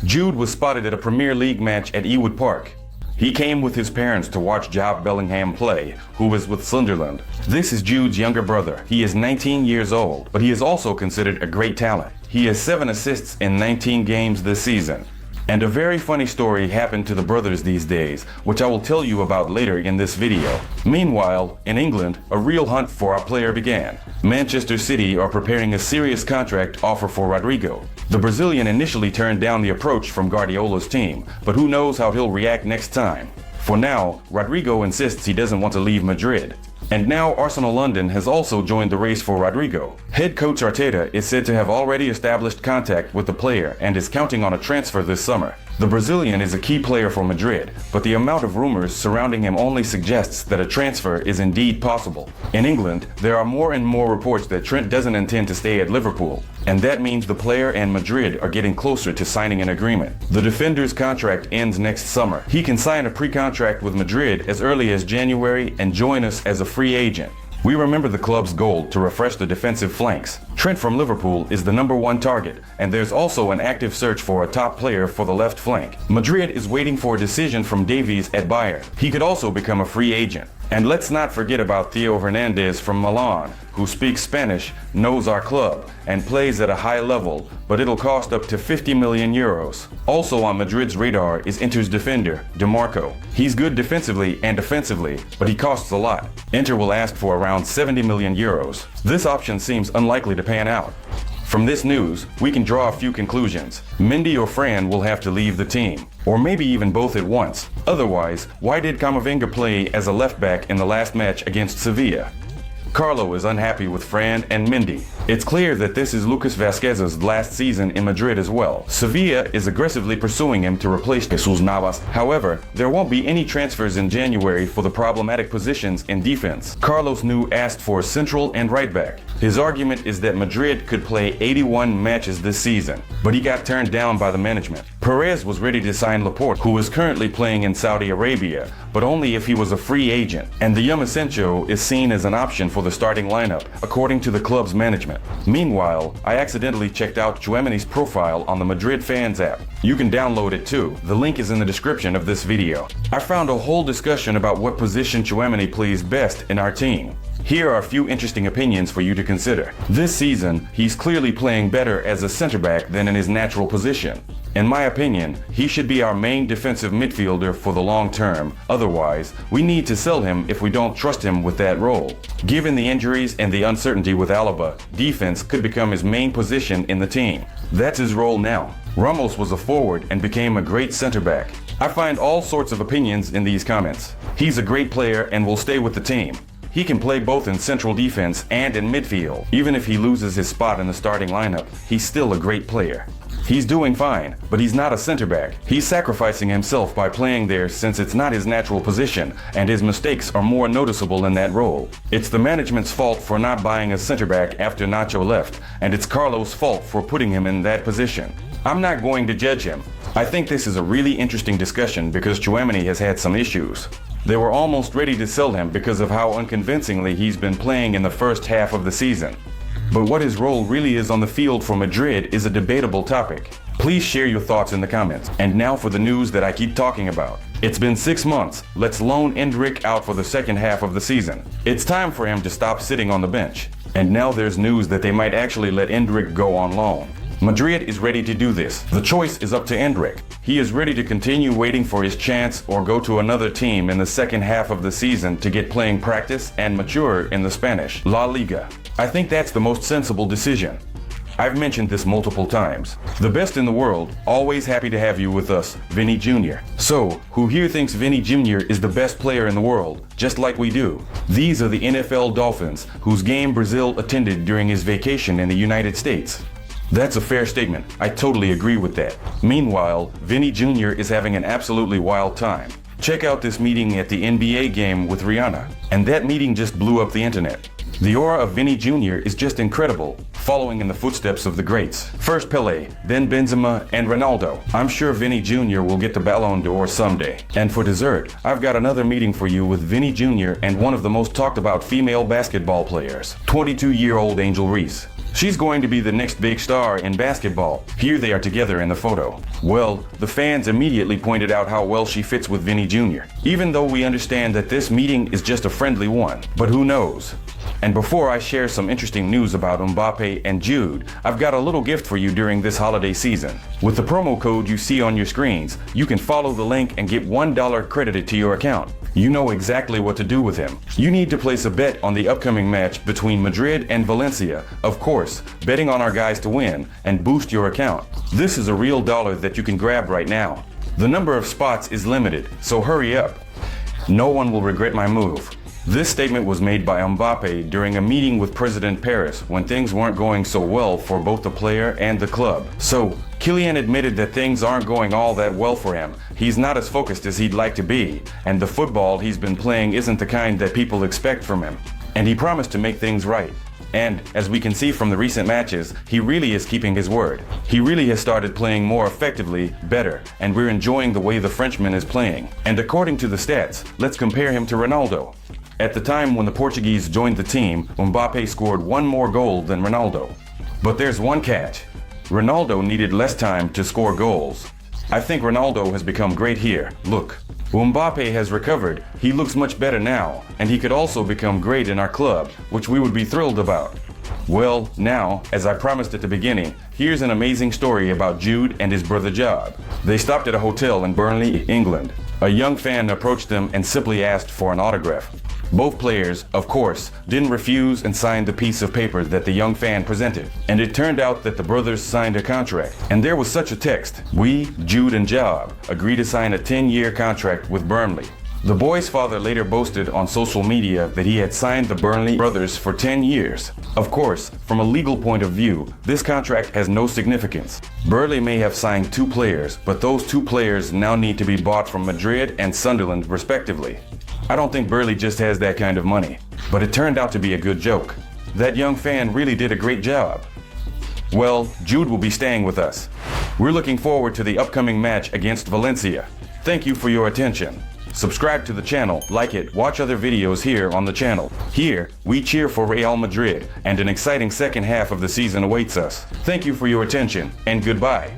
Jude was spotted at a Premier League match at Ewood Park. He came with his parents to watch Jude Bellingham play, who was with Sunderland. This is Jude's younger brother. He is 19 years old, but he is also considered a great talent. He has 7 assists in 19 games this season. And a very funny story happened to the brothers these days, which I will tell you about later in this video. Meanwhile, in England, a real hunt for our player began. Manchester City are preparing a serious contract offer for Rodrygo. The Brazilian initially turned down the approach from Guardiola's team, but who knows how he'll react next time. For now, Rodrygo insists he doesn't want to leave Madrid. And now Arsenal London has also joined the race for Rodrygo. Head coach Arteta is said to have already established contact with the player and is counting on a transfer this summer. The Brazilian is a key player for Madrid, but the amount of rumors surrounding him only suggests that a transfer is indeed possible. In England, there are more and more reports that Trent doesn't intend to stay at Liverpool, and that means the player and Madrid are getting closer to signing an agreement. The defender's contract ends next summer. He can sign a pre-contract with Madrid as early as January and join us as a free agent. We remember the club's goal to refresh the defensive flanks. Trent from Liverpool is the #1 target, and there's also an active search for a top player for the left flank. Madrid is waiting for a decision from Davies at Bayern. He could also become a free agent. And let's not forget about Theo Hernandez from Milan, who speaks Spanish, knows our club, and plays at a high level, but it'll cost up to 50 million euros. Also on Madrid's radar is Inter's defender, DiMarco. He's good defensively and offensively, but he costs a lot. Inter will ask for around 70 million euros. This option seems unlikely to pan out. From this news, we can draw a few conclusions. Mendy or Fran will have to leave the team, or maybe even both at once. Otherwise, why did Camavinga play as a left back in the last match against Sevilla? Carlo is unhappy with Fran and Mendy. It's clear that this is Lucas Vazquez's last season in Madrid as well. Sevilla is aggressively pursuing him to replace Jesus Navas. However, there won't be any transfers in January for the problematic positions in defense. Carlos Nu asked for central and right back. His argument is that Madrid could play 81 matches this season, but he got turned down by the management. Perez was ready to sign Laporte, who is currently playing in Saudi Arabia, but only if he was a free agent. And the young Asensio is seen as an option for the starting lineup, according to the club's management. Meanwhile, I accidentally checked out Tchouameni's profile on the Madrid fans app. You can download it too. The link is in the description of this video. I found a whole discussion about what position Tchouameni plays best in our team. Here are a few interesting opinions for you to consider. This season, he's clearly playing better as a center back than in his natural position. In my opinion, he should be our main defensive midfielder for the long term. Otherwise, we need to sell him if we don't trust him with that role. Given the injuries and the uncertainty with Alaba, defense could become his main position in the team. That's his role now. Ramos was a forward and became a great center back. I find all sorts of opinions in these comments. He's a great player and will stay with the team. He can play both in central defense and in midfield. Even if he loses his spot in the starting lineup, he's still a great player. He's doing fine, but he's not a center back. He's sacrificing himself by playing there since it's not his natural position, and his mistakes are more noticeable in that role. It's the management's fault for not buying a center back after Nacho left, and it's Carlos' fault for putting him in that position. I'm not going to judge him. I think this is a really interesting discussion because Tchouameni has had some issues. They were almost ready to sell him because of how unconvincingly he's been playing in the first half of the season. But what his role really is on the field for Madrid is a debatable topic. Please share your thoughts in the comments. And now for the news that I keep talking about. It's been 6 months. Let's loan Endrick out for the second half of the season. It's time for him to stop sitting on the bench. And now there's news that they might actually let Endrick go on loan. Madrid is ready to do this. The choice is up to Endrick. He is ready to continue waiting for his chance or go to another team in the second half of the season to get playing practice and mature in the Spanish La Liga. I think that's the most sensible decision. I've mentioned this multiple times. The best in the world, always happy to have you with us, Vinny Jr. So, who here thinks Vinny Jr. is the best player in the world, just like we do? These are the NFL Dolphins, whose game Brazil attended during his vacation in the United States. That's a fair statement. I totally agree with that. Meanwhile, Vinny Jr. is having an absolutely wild time. Check out this meeting at the NBA game with Rihanna. And that meeting just blew up the internet. The aura of Vinny Jr. is just incredible, following in the footsteps of the greats. First Pelé, then Benzema and Ronaldo. I'm sure Vinny Jr. will get the Ballon d'Or someday. And for dessert, I've got another meeting for you with Vinny Jr. and one of the most talked about female basketball players, 22-year-old Angel Reese. She's going to be the next big star in basketball. Here they are together in the photo. Well, the fans immediately pointed out how well she fits with Vinny Jr. Even though we understand that this meeting is just a friendly one, but who knows? And before I share some interesting news about Mbappe and Jude, I've got a little gift for you during this holiday season. With the promo code you see on your screens, you can follow the link and get $1 credited to your account. You know exactly what to do with him. You need to place a bet on the upcoming match between Madrid and Valencia. Of course, betting on our guys to win and boost your account. This is a real dollar that you can grab right now. The number of spots is limited, so hurry up. No one will regret my move. This statement was made by Mbappe during a meeting with President Paris when things weren't going so well for both the player and the club. So, Kylian admitted that things aren't going all that well for him. He's not as focused as he'd like to be, and the football he's been playing isn't the kind that people expect from him. And he promised to make things right. And, as we can see from the recent matches, he really is keeping his word. He really has started playing more effectively, better, and we're enjoying the way the Frenchman is playing. And according to the stats, let's compare him to Ronaldo. At the time when the Portuguese joined the team, Mbappe scored one more goal than Ronaldo. But there's one catch. Ronaldo needed less time to score goals. I think Ronaldo has become great here. Look, Mbappe has recovered. He looks much better now, and he could also become great in our club, which we would be thrilled about. Well, now, as I promised at the beginning, here's an amazing story about Jude and his brother Job. They stopped at a hotel in Burnley, England. A young fan approached them and simply asked for an autograph. Both players, of course, didn't refuse and signed the piece of paper that the young fan presented. And it turned out that the brothers signed a contract. And there was such a text. We, Jude and Job, agree to sign a 10-year contract with Burnley. The boy's father later boasted on social media that he had signed the Burnley brothers for 10 years. Of course, from a legal point of view, this contract has no significance. Burnley may have signed 2 players, but those 2 players now need to be bought from Madrid and Sunderland respectively. I don't think Burnley just has that kind of money, but it turned out to be a good joke. That young fan really did a great job. Well, Jude will be staying with us. We're looking forward to the upcoming match against Valencia. Thank you for your attention. Subscribe to the channel, like it, watch other videos here on the channel. Here, we cheer for Real Madrid, and an exciting second half of the season awaits us. Thank you for your attention, and goodbye.